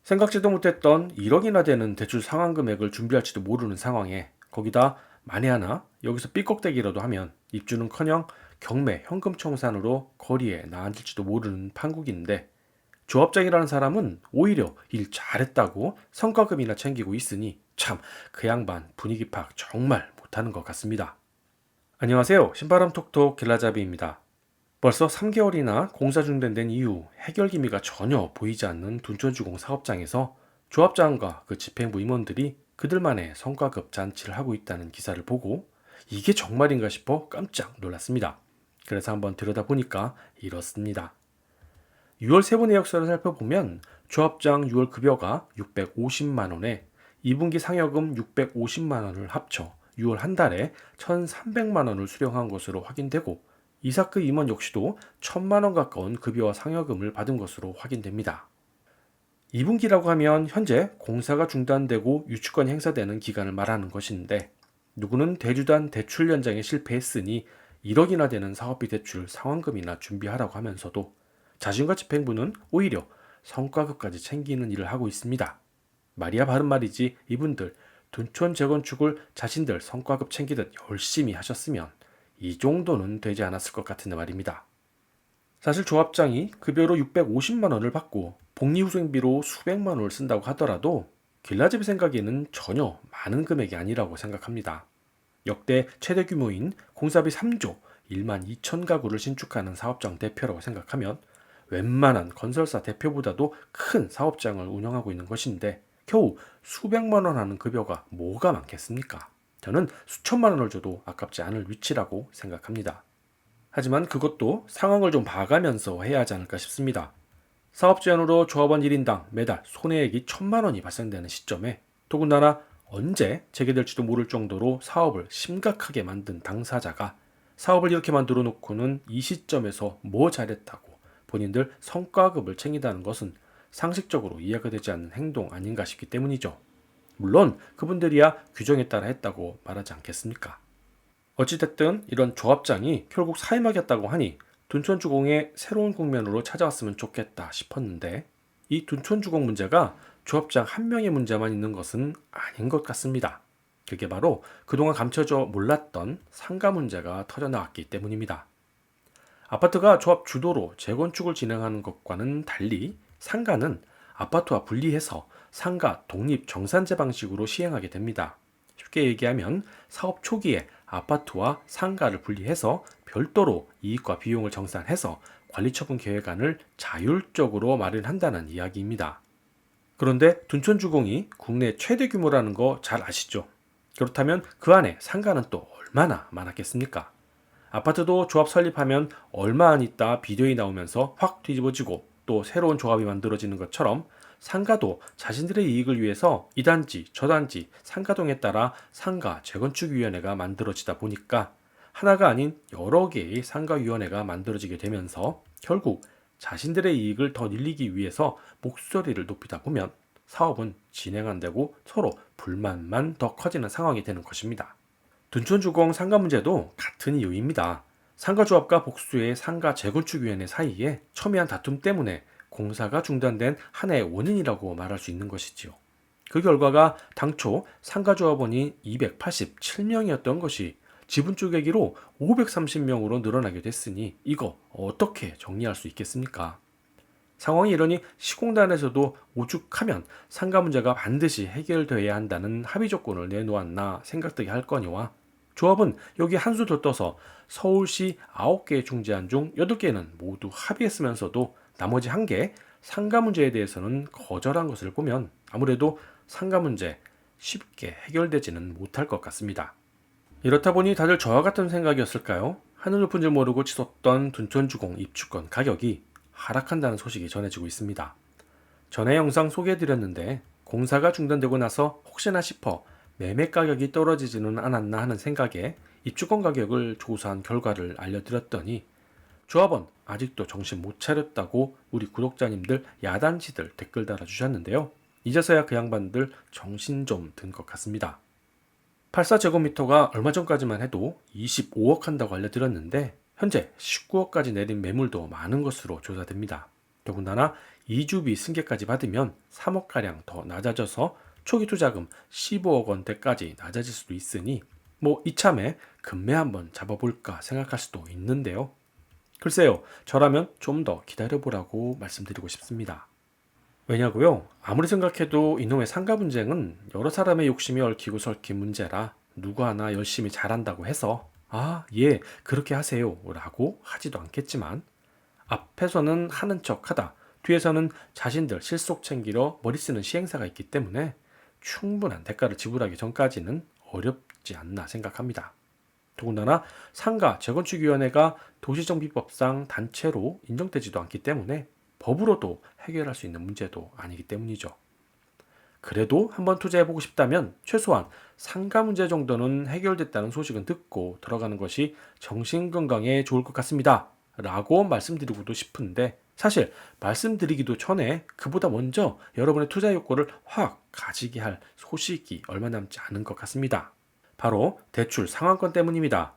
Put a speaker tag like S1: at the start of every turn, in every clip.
S1: 생각지도 못했던 1억이나 되는 대출 상환 금액을 준비할지도 모르는 상황에 거기다 만에 하나 여기서 삐걱대기라도 하면 입주는커녕 경매 현금 청산으로 거리에 나앉을지도 모르는 판국인데 조합장이라는 사람은 오히려 일 잘했다고 성과급이나 챙기고 있으니 참 그 양반 분위기 파악 정말 못하는 것 같습니다. 안녕하세요. 신바람 톡톡 길라잡이입니다. 벌써 3개월이나 공사 중단된 이후 해결 기미가 전혀 보이지 않는 둔촌주공 사업장에서 조합장과 그 집행부 임원들이 그들만의 성과급 잔치를 하고 있다는 기사를 보고 이게 정말인가 싶어 깜짝 놀랐습니다. 그래서 한번 들여다보니까 이렇습니다. 6월 세 번의 역사를 살펴보면 조합장 6월 급여가 650만 원에 2분기 상여금 650만 원을 합쳐 6월 한 달에 1,300만 원을 수령한 것으로 확인되고 이사크 임원 역시도 1,000만 원 가까운 급여와 상여금을 받은 것으로 확인됩니다. 2분기라고 하면 현재 공사가 중단되고 유치권이 행사되는 기간을 말하는 것인데 누구는 대주단 대출 연장에 실패했으니 1억이나 되는 사업비 대출 상환금이나 준비하라고 하면서도 자신과 집행부는 오히려 성과급까지 챙기는 일을 하고 있습니다. 말이야 바른 말이지 이분들 둔촌 재건축을 자신들 성과급 챙기듯 열심히 하셨으면 이 정도는 되지 않았을 것 같은데 말입니다. 사실 조합장이 급여로 650만 원을 받고 복리후생비로 수백만 원을 쓴다고 하더라도 길라집 생각에는 전혀 많은 금액이 아니라고 생각합니다. 역대 최대 규모인 공사비 3조 1만 2천 가구를 신축하는 사업장 대표라고 생각하면 웬만한 건설사 대표보다도 큰 사업장을 운영하고 있는 것인데 겨우 수백만 원 하는 급여가 뭐가 많겠습니까? 저는 수천만 원을 줘도 아깝지 않을 위치라고 생각합니다. 하지만 그것도 상황을 좀 봐가면서 해야 하지 않을까 싶습니다. 사업 제한으로 조합원 1인당 매달 손해액이 1,000만 원이 발생되는 시점에 더군다나 언제 재개될지도 모를 정도로 사업을 심각하게 만든 당사자가 사업을 이렇게 만들어 놓고는 이 시점에서 뭐 잘했다고 본인들 성과급을 챙긴다는 것은 상식적으로 이해가 되지 않는 행동 아닌가 싶기 때문이죠. 물론 그분들이야 규정에 따라 했다고 말하지 않겠습니까? 어찌됐든 이런 조합장이 결국 사임하겠다고 하니 둔촌주공의 새로운 국면으로 찾아왔으면 좋겠다 싶었는데 이 둔촌주공 문제가 조합장 한 명의 문제만 있는 것은 아닌 것 같습니다. 그게 바로 그동안 감춰져 몰랐던 상가 문제가 터져나왔기 때문입니다. 아파트가 조합 주도로 재건축을 진행하는 것과는 달리 상가는 아파트와 분리해서 상가 독립 정산제 방식으로 시행하게 됩니다. 쉽게 얘기하면 사업 초기에 아파트와 상가를 분리해서 별도로 이익과 비용을 정산해서 관리처분 계획안을 자율적으로 마련한다는 이야기입니다. 그런데 둔촌주공이 국내 최대 규모라는 거 잘 아시죠? 그렇다면 그 안에 상가는 또 얼마나 많았겠습니까? 아파트도 조합 설립하면 얼마 안 있다 비디오에 나오면서 확 뒤집어지고 또 새로운 조합이 만들어지는 것처럼 상가도 자신들의 이익을 위해서 이 단지 저 단지 상가동에 따라 상가 재건축위원회가 만들어지다 보니까 하나가 아닌 여러 개의 상가위원회가 만들어지게 되면서 결국 자신들의 이익을 더 늘리기 위해서 목소리를 높이다 보면 사업은 진행 안 되고 서로 불만만 더 커지는 상황이 되는 것입니다. 둔촌주공 상가 문제도 같은 이유입니다. 상가조합과 복수의 상가 재건축위원회 사이에 첨예한 다툼 때문에 공사가 중단된 하나의 원인이라고 말할 수 있는 것이지요. 그 결과가 당초 상가조합원이 287명이었던 것이 지분 쪼개기로 530명으로 늘어나게 됐으니 이거 어떻게 정리할 수 있겠습니까? 상황이 이러니 시공단에서도 오죽하면 상가 문제가 반드시 해결돼야 한다는 합의 조건을 내놓았나 생각되게 할 거니와 조합은 여기 한 수 더 떠서 서울시 9개의 중재안 중 8개는 모두 합의했으면서도 나머지 1개 상가 문제에 대해서는 거절한 것을 보면 아무래도 상가 문제 쉽게 해결되지는 못할 것 같습니다. 이렇다 보니 다들 저와 같은 생각이었을까요? 하늘 높은 줄 모르고 치솟던 둔촌주공 입주권 가격이 하락한다는 소식이 전해지고 있습니다. 전에 영상 소개해드렸는데 공사가 중단되고 나서 혹시나 싶어 매매 가격이 떨어지지는 않았나 하는 생각에 입주권 가격을 조사한 결과를 알려드렸더니 조합원 아직도 정신 못 차렸다고 우리 구독자님들 야단치들 댓글 달아주셨는데요. 이제서야 그 양반들 정신 좀 든 것 같습니다. 84제곱미터가 얼마 전까지만 해도 25억 한다고 알려드렸는데 현재 19억까지 내린 매물도 많은 것으로 조사됩니다. 더군다나 이주비 승계까지 받으면 3억가량 더 낮아져서 초기 투자금 15억 원대까지 낮아질 수도 있으니 이참에 금매 한번 잡아볼까 생각할 수도 있는데요. 글쎄요, 저라면 좀 더 기다려보라고 말씀드리고 싶습니다. 왜냐고요? 아무리 생각해도 이놈의 상가 분쟁은 여러 사람의 욕심이 얽히고 설킨 문제라 누구 하나 열심히 잘한다고 해서 예, 그렇게 하세요 라고 하지도 않겠지만 앞에서는 하는 척 하다 뒤에서는 자신들 실속 챙기러 머리 쓰는 시행사가 있기 때문에 충분한 대가를 지불하기 전까지는 어렵지 않나 생각합니다. 더군다나 상가 재건축위원회가 도시정비법상 단체로 인정되지도 않기 때문에 법으로도 해결할 수 있는 문제도 아니기 때문이죠. 그래도 한번 투자해보고 싶다면 최소한 상가 문제 정도는 해결됐다는 소식은 듣고 들어가는 것이 정신건강에 좋을 것 같습니다. 라고 말씀드리고도 싶은데 사실 말씀드리기도 전에 그보다 먼저 여러분의 투자 욕구를 확 가지게 할 소식이 얼마 남지 않은 것 같습니다. 바로 대출 상환권 때문입니다.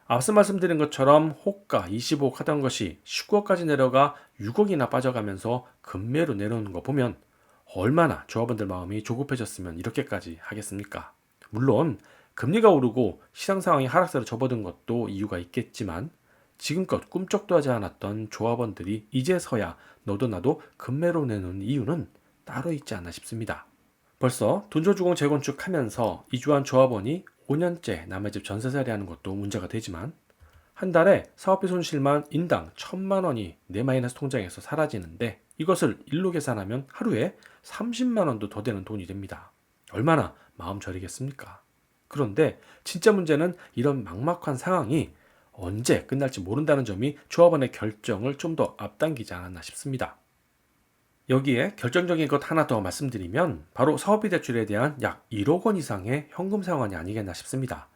S1: 앞서 말씀드린 것처럼 호가 25억 하던 것이 19억까지 내려가 6억이나 빠져가면서 급매로 내려오는 거 보면 얼마나 조합원들 마음이 조급해졌으면 이렇게까지 하겠습니까? 물론 금리가 오르고 시장 상황이 하락세로 접어든 것도 이유가 있겠지만 지금껏 꿈쩍도 하지 않았던 조합원들이 이제서야 너도 나도 급매로 내놓은 이유는 따로 있지 않나 싶습니다. 벌써 돈조주공 재건축하면서 이주한 조합원이 5년째 남의 집 전세살이 하는 것도 문제가 되지만 한 달에 사업비 손실만 인당 1,000만 원이 내 마이너스 통장에서 사라지는데 이것을 일로 계산하면 하루에 30만 원도 더 되는 돈이 됩니다. 얼마나 마음 저리겠습니까? 그런데 진짜 문제는 이런 막막한 상황이 언제 끝날지 모른다는 점이 조합원의 결정을 좀 더 앞당기지 않았나 싶습니다. 여기에 결정적인 것 하나 더 말씀드리면 바로 사업비 대출에 대한 약 1억 원 이상의 현금 상환이 아니겠나 싶습니다.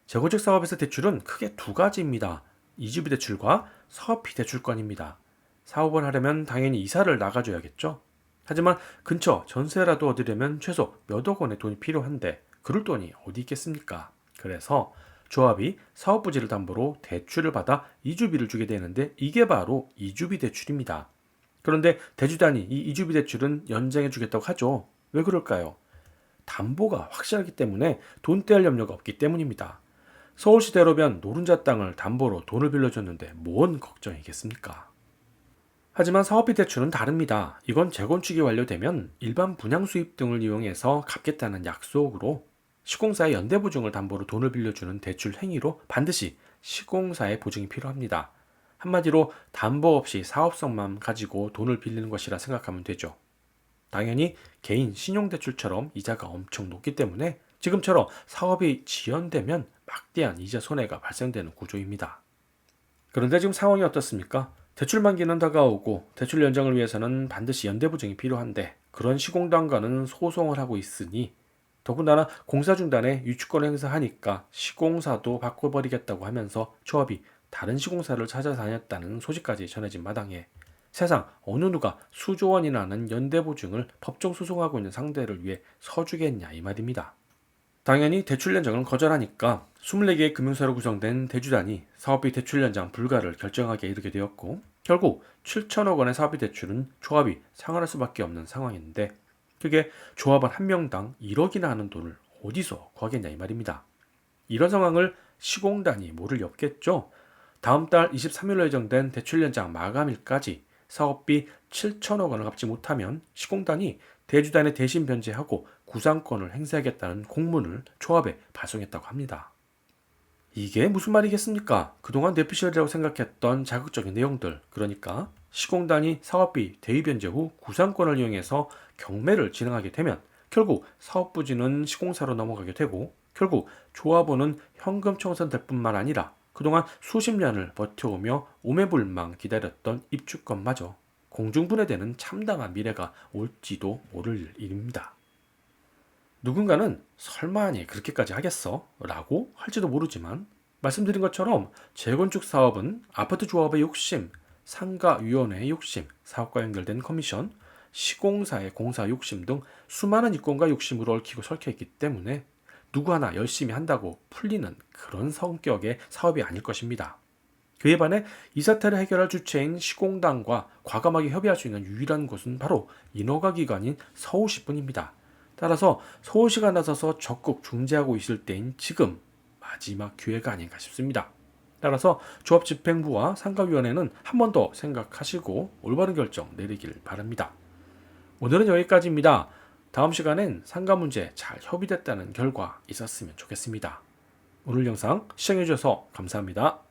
S1: 재건축 사업에서 대출은 크게 두 가지입니다. 이주비 대출과 사업비 대출권입니다. 사업을 하려면 당연히 이사를 나가줘야겠죠. 하지만 근처 전세라도 얻으려면 최소 몇억 원의 돈이 필요한데 그럴 돈이 어디 있겠습니까? 그래서 조합이 사업 부지를 담보로 대출을 받아 이주비를 주게 되는데 이게 바로 이주비 대출입니다. 그런데 대주단이 이 이주비 대출은 연장해 주겠다고 하죠. 왜 그럴까요? 담보가 확실하기 때문에 돈 떼할 염려가 없기 때문입니다. 서울시대로면 노른자 땅을 담보로 돈을 빌려줬는데 뭔 걱정이겠습니까? 하지만 사업비 대출은 다릅니다. 이건 재건축이 완료되면 일반 분양 수입 등을 이용해서 갚겠다는 약속으로 시공사의 연대보증을 담보로 돈을 빌려주는 대출 행위로 반드시 시공사의 보증이 필요합니다. 한마디로 담보 없이 사업성만 가지고 돈을 빌리는 것이라 생각하면 되죠. 당연히 개인 신용대출처럼 이자가 엄청 높기 때문에 지금처럼 사업이 지연되면 막대한 이자 손해가 발생되는 구조입니다. 그런데 지금 상황이 어떻습니까? 대출 만기는 다가오고 대출 연장을 위해서는 반드시 연대보증이 필요한데 그런 시공단과는 소송을 하고 있으니 더군다나 공사 중단에 유치권을 행사하니까 시공사도 바꿔버리겠다고 하면서 조합이 다른 시공사를 찾아다녔다는 소식까지 전해진 마당에 세상 어느 누가 수조 원이나 하는 연대보증을 법정 소송하고 있는 상대를 위해 서주겠냐 이 말입니다. 당연히 대출 연장은 거절하니까 24개의 금융사로 구성된 대주단이 사업비 대출 연장 불가를 결정하게 이르게 되었고 결국 7천억 원의 사업비 대출은 조합이 상환할 수밖에 없는 상황인데 그게 조합원 한 명당 1억이나 하는 돈을 어디서 구하겠냐 이 말입니다. 이런 상황을 시공단이 모를 리 없겠죠. 다음 달 23일로 예정된 대출 연장 마감일까지 사업비 7천억 원을 갚지 못하면 시공단이 대주단에 대신 변제하고 구상권을 행사하겠다는 공문을 조합에 발송했다고 합니다. 이게 무슨 말이겠습니까? 그동안 뇌피셜이라고 생각했던 자극적인 내용들, 그러니까 시공단이 사업비 대위 변제 후 구상권을 이용해서 경매를 진행하게 되면 결국 사업 부지는 시공사로 넘어가게 되고 결국 조합원은 현금 청산될 뿐만 아니라 그동안 수십 년을 버텨오며 오매불망 기다렸던 입주권마저 공중분해되는 참담한 미래가 올지도 모를 일입니다. 누군가는 설마니 그렇게까지 하겠어? 라고 할지도 모르지만 말씀드린 것처럼 재건축 사업은 아파트 조합의 욕심, 상가위원회의 욕심, 사업과 연결된 커미션, 시공사의 공사 욕심 등 수많은 이권과 욕심으로 얽히고 설켜있기 때문에 누구 하나 열심히 한다고 풀리는 그런 성격의 사업이 아닐 것입니다. 그에 반해 이 사태를 해결할 주체인 시공단과 과감하게 협의할 수 있는 유일한 곳은 바로 인허가 기관인 서울시뿐입니다. 따라서 서울시가 나서서 적극 중재하고 있을 때인 지금 마지막 기회가 아닌가 싶습니다. 따라서 조합집행부와 상가위원회는 한 번 더 생각하시고 올바른 결정 내리길 바랍니다. 오늘은 여기까지입니다. 다음 시간엔 상가 문제 잘 협의됐다는 결과 있었으면 좋겠습니다. 오늘 영상 시청해주셔서 감사합니다.